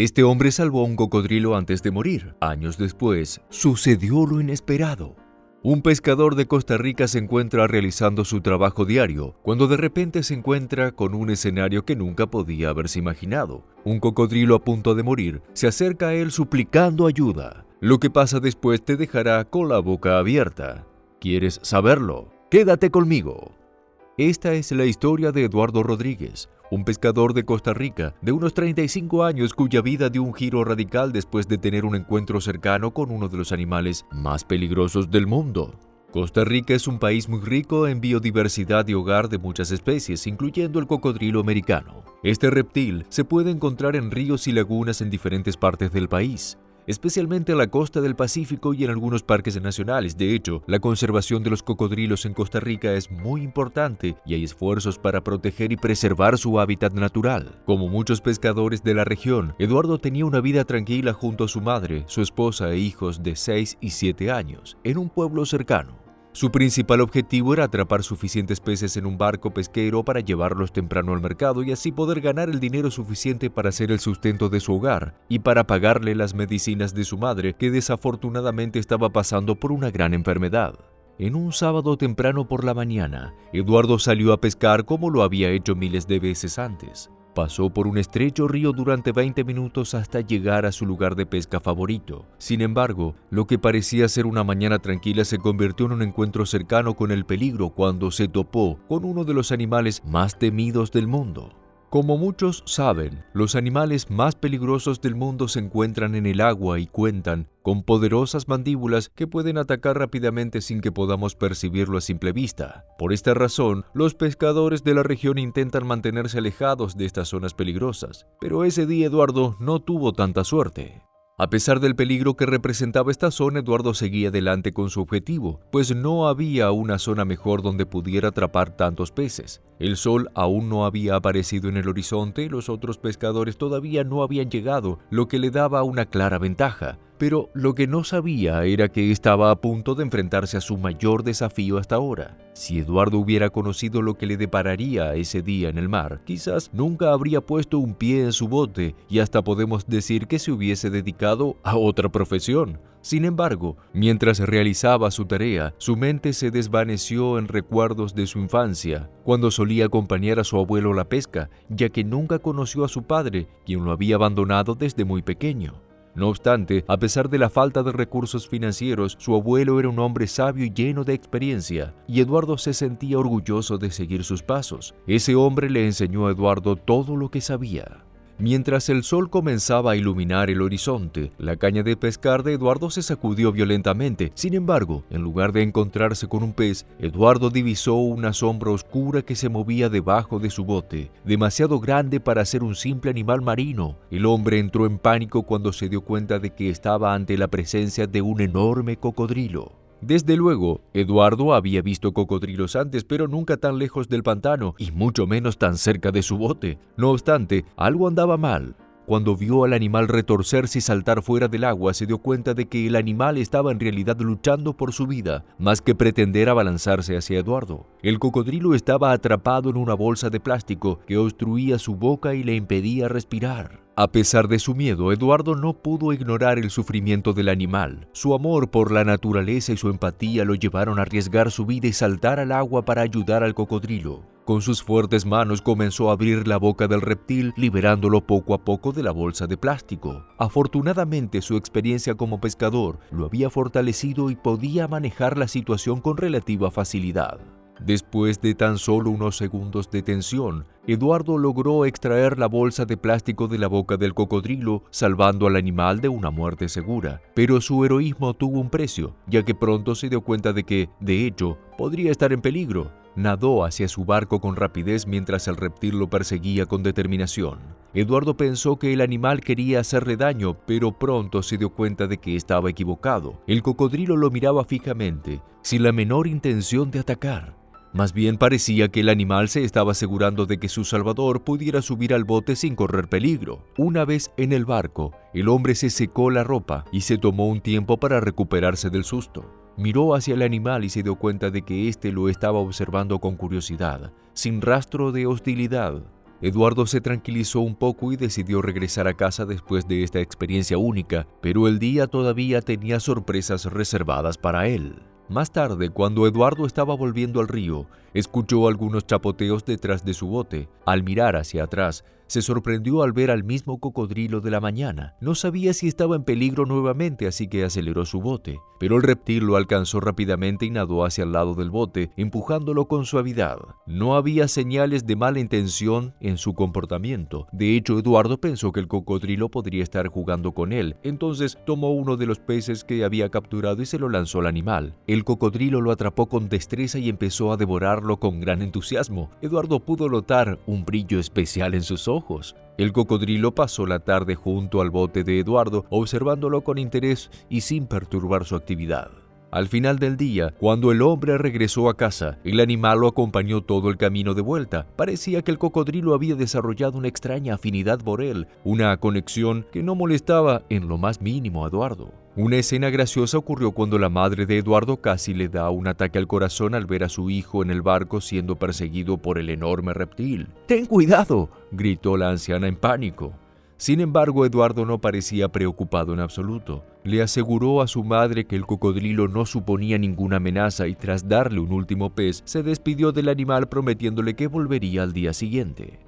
Este hombre salvó a un cocodrilo antes de morir. Años después, sucedió lo inesperado. Un pescador de Costa Rica se encuentra realizando su trabajo diario, cuando de repente se encuentra con un escenario que nunca podía haberse imaginado. Un cocodrilo a punto de morir se acerca a él suplicando ayuda. Lo que pasa después te dejará con la boca abierta. ¿Quieres saberlo? Quédate conmigo. Esta es la historia de Eduardo Rodríguez, un pescador de Costa Rica de unos 35 años cuya vida dio un giro radical después de tener un encuentro cercano con uno de los animales más peligrosos del mundo. Costa Rica es un país muy rico en biodiversidad y hogar de muchas especies, incluyendo el cocodrilo americano. Este reptil se puede encontrar en ríos y lagunas en diferentes partes del país, especialmente en la costa del Pacífico y en algunos parques nacionales. De hecho, la conservación de los cocodrilos en Costa Rica es muy importante y hay esfuerzos para proteger y preservar su hábitat natural. Como muchos pescadores de la región, Eduardo tenía una vida tranquila junto a su madre, su esposa e hijos de 6 y 7 años, en un pueblo cercano. Su principal objetivo era atrapar suficientes peces en un barco pesquero para llevarlos temprano al mercado y así poder ganar el dinero suficiente para hacer el sustento de su hogar y para pagarle las medicinas de su madre, que desafortunadamente estaba pasando por una gran enfermedad. En un sábado temprano por la mañana, Eduardo salió a pescar como lo había hecho miles de veces antes. Pasó por un estrecho río durante 20 minutos hasta llegar a su lugar de pesca favorito. Sin embargo, lo que parecía ser una mañana tranquila se convirtió en un encuentro cercano con el peligro cuando se topó con uno de los animales más temidos del mundo. Como muchos saben, los animales más peligrosos del mundo se encuentran en el agua y cuentan con poderosas mandíbulas que pueden atacar rápidamente sin que podamos percibirlo a simple vista. Por esta razón, los pescadores de la región intentan mantenerse alejados de estas zonas peligrosas, pero ese día Eduardo no tuvo tanta suerte. A pesar del peligro que representaba esta zona, Eduardo seguía adelante con su objetivo, pues no había una zona mejor donde pudiera atrapar tantos peces. El sol aún no había aparecido en el horizonte y los otros pescadores todavía no habían llegado, lo que le daba una clara ventaja. Pero lo que no sabía era que estaba a punto de enfrentarse a su mayor desafío hasta ahora. Si Eduardo hubiera conocido lo que le depararía ese día en el mar, quizás nunca habría puesto un pie en su bote y hasta podemos decir que se hubiese dedicado a otra profesión. Sin embargo, mientras realizaba su tarea, su mente se desvaneció en recuerdos de su infancia, cuando solía acompañar a su abuelo a la pesca, ya que nunca conoció a su padre, quien lo había abandonado desde muy pequeño. No obstante, a pesar de la falta de recursos financieros, su abuelo era un hombre sabio y lleno de experiencia, y Eduardo se sentía orgulloso de seguir sus pasos. Ese hombre le enseñó a Eduardo todo lo que sabía. Mientras el sol comenzaba a iluminar el horizonte, la caña de pescar de Eduardo se sacudió violentamente. Sin embargo, en lugar de encontrarse con un pez, Eduardo divisó una sombra oscura que se movía debajo de su bote, demasiado grande para ser un simple animal marino. El hombre entró en pánico cuando se dio cuenta de que estaba ante la presencia de un enorme cocodrilo. Desde luego, Eduardo había visto cocodrilos antes, pero nunca tan lejos del pantano y mucho menos tan cerca de su bote. No obstante, algo andaba mal. Cuando vio al animal retorcerse y saltar fuera del agua, se dio cuenta de que el animal estaba en realidad luchando por su vida, más que pretender abalanzarse hacia Eduardo. El cocodrilo estaba atrapado en una bolsa de plástico que obstruía su boca y le impedía respirar. A pesar de su miedo, Eduardo no pudo ignorar el sufrimiento del animal. Su amor por la naturaleza y su empatía lo llevaron a arriesgar su vida y saltar al agua para ayudar al cocodrilo. Con sus fuertes manos comenzó a abrir la boca del reptil, liberándolo poco a poco de la bolsa de plástico. Afortunadamente, su experiencia como pescador lo había fortalecido y podía manejar la situación con relativa facilidad. Después de tan solo unos segundos de tensión, Eduardo logró extraer la bolsa de plástico de la boca del cocodrilo, salvando al animal de una muerte segura. Pero su heroísmo tuvo un precio, ya que pronto se dio cuenta de que, de hecho, podría estar en peligro. Nadó hacia su barco con rapidez mientras el reptil lo perseguía con determinación. Eduardo pensó que el animal quería hacerle daño, pero pronto se dio cuenta de que estaba equivocado. El cocodrilo lo miraba fijamente, sin la menor intención de atacar. Más bien parecía que el animal se estaba asegurando de que su salvador pudiera subir al bote sin correr peligro. Una vez en el barco, el hombre se secó la ropa y se tomó un tiempo para recuperarse del susto. Miró hacia el animal y se dio cuenta de que éste lo estaba observando con curiosidad, sin rastro de hostilidad. Eduardo se tranquilizó un poco y decidió regresar a casa después de esta experiencia única, pero el día todavía tenía sorpresas reservadas para él. Más tarde, cuando Eduardo estaba volviendo al río, escuchó algunos chapoteos detrás de su bote. Al mirar hacia atrás, se sorprendió al ver al mismo cocodrilo de la mañana. No sabía si estaba en peligro nuevamente, así que aceleró su bote. Pero el reptil lo alcanzó rápidamente y nadó hacia el lado del bote, empujándolo con suavidad. No había señales de mala intención en su comportamiento. De hecho, Eduardo pensó que el cocodrilo podría estar jugando con él. Entonces tomó uno de los peces que había capturado y se lo lanzó al animal. El cocodrilo lo atrapó con destreza y empezó a devorarlo con gran entusiasmo. Eduardo pudo notar un brillo especial en sus ojos. El cocodrilo pasó la tarde junto al bote de Eduardo, observándolo con interés y sin perturbar su actividad. Al final del día, cuando el hombre regresó a casa, el animal lo acompañó todo el camino de vuelta. Parecía que el cocodrilo había desarrollado una extraña afinidad por él, una conexión que no molestaba en lo más mínimo a Eduardo. Una escena graciosa ocurrió cuando la madre de Eduardo casi le da un ataque al corazón al ver a su hijo en el barco siendo perseguido por el enorme reptil. ¡Ten cuidado!, gritó la anciana en pánico. Sin embargo, Eduardo no parecía preocupado en absoluto. Le aseguró a su madre que el cocodrilo no suponía ninguna amenaza y tras darle un último pez, se despidió del animal prometiéndole que volvería al día siguiente.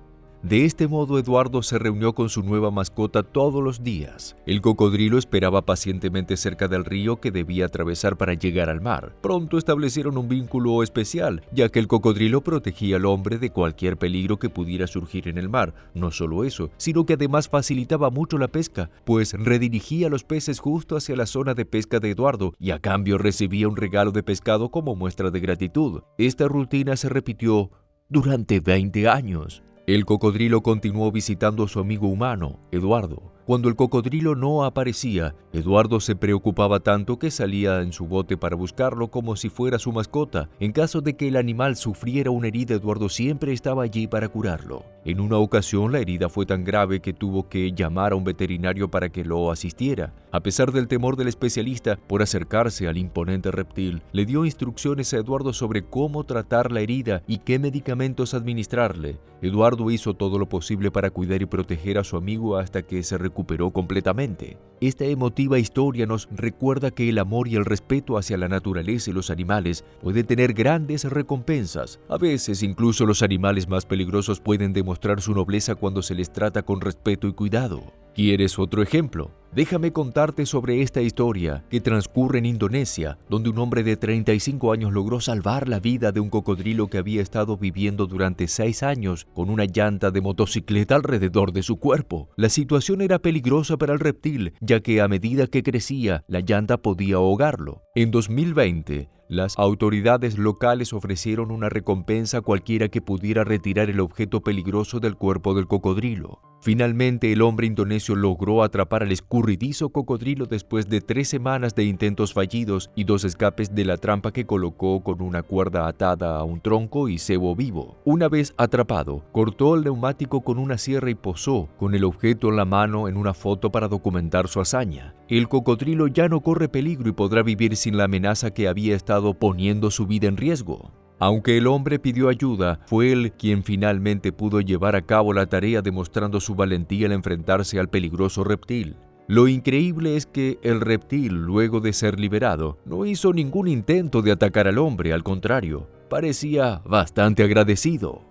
De este modo, Eduardo se reunió con su nueva mascota todos los días. El cocodrilo esperaba pacientemente cerca del río que debía atravesar para llegar al mar. Pronto establecieron un vínculo especial, ya que el cocodrilo protegía al hombre de cualquier peligro que pudiera surgir en el mar. No solo eso, sino que además facilitaba mucho la pesca, pues redirigía los peces justo hacia la zona de pesca de Eduardo y a cambio recibía un regalo de pescado como muestra de gratitud. Esta rutina se repitió durante 20 años. El cocodrilo continuó visitando a su amigo humano, Eduardo. Cuando el cocodrilo no aparecía, Eduardo se preocupaba tanto que salía en su bote para buscarlo como si fuera su mascota. En caso de que el animal sufriera una herida, Eduardo siempre estaba allí para curarlo. En una ocasión, la herida fue tan grave que tuvo que llamar a un veterinario para que lo asistiera. A pesar del temor del especialista por acercarse al imponente reptil, le dio instrucciones a Eduardo sobre cómo tratar la herida y qué medicamentos administrarle. Eduardo hizo todo lo posible para cuidar y proteger a su amigo hasta que se recuperó completamente. Esta emotiva historia nos recuerda que el amor y el respeto hacia la naturaleza y los animales puede tener grandes recompensas. A veces, incluso los animales más peligrosos pueden demostrar su nobleza cuando se les trata con respeto y cuidado. ¿Quieres otro ejemplo? Déjame contarte sobre esta historia que transcurre en Indonesia, donde un hombre de 35 años logró salvar la vida de un cocodrilo que había estado viviendo durante 6 años con una llanta de motocicleta alrededor de su cuerpo. La situación era peligrosa para el reptil, ya que a medida que crecía, la llanta podía ahogarlo. En 2020, las autoridades locales ofrecieron una recompensa a cualquiera que pudiera retirar el objeto peligroso del cuerpo del cocodrilo. Finalmente, el hombre indonesio logró atrapar al escurridizo cocodrilo después de 3 semanas de intentos fallidos y 2 escapes de la trampa que colocó con una cuerda atada a un tronco y cebo vivo. Una vez atrapado, cortó el neumático con una sierra y posó con el objeto en la mano en una foto para documentar su hazaña. El cocodrilo ya no corre peligro y podrá vivir sin la amenaza que había estado poniendo su vida en riesgo. Aunque el hombre pidió ayuda, fue él quien finalmente pudo llevar a cabo la tarea demostrando su valentía al enfrentarse al peligroso reptil. Lo increíble es que el reptil, luego de ser liberado, no hizo ningún intento de atacar al hombre, al contrario, parecía bastante agradecido.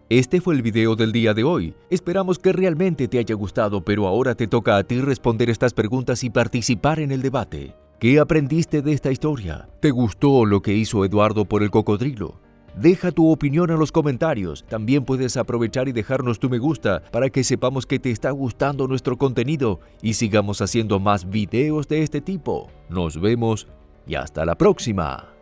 Este fue el video del día de hoy. Esperamos que realmente te haya gustado, pero ahora te toca a ti responder estas preguntas y participar en el debate. ¿Qué aprendiste de esta historia? ¿Te gustó lo que hizo Eduardo por el cocodrilo? Deja tu opinión en los comentarios. También puedes aprovechar y dejarnos tu me gusta para que sepamos que te está gustando nuestro contenido y sigamos haciendo más videos de este tipo. Nos vemos y hasta la próxima.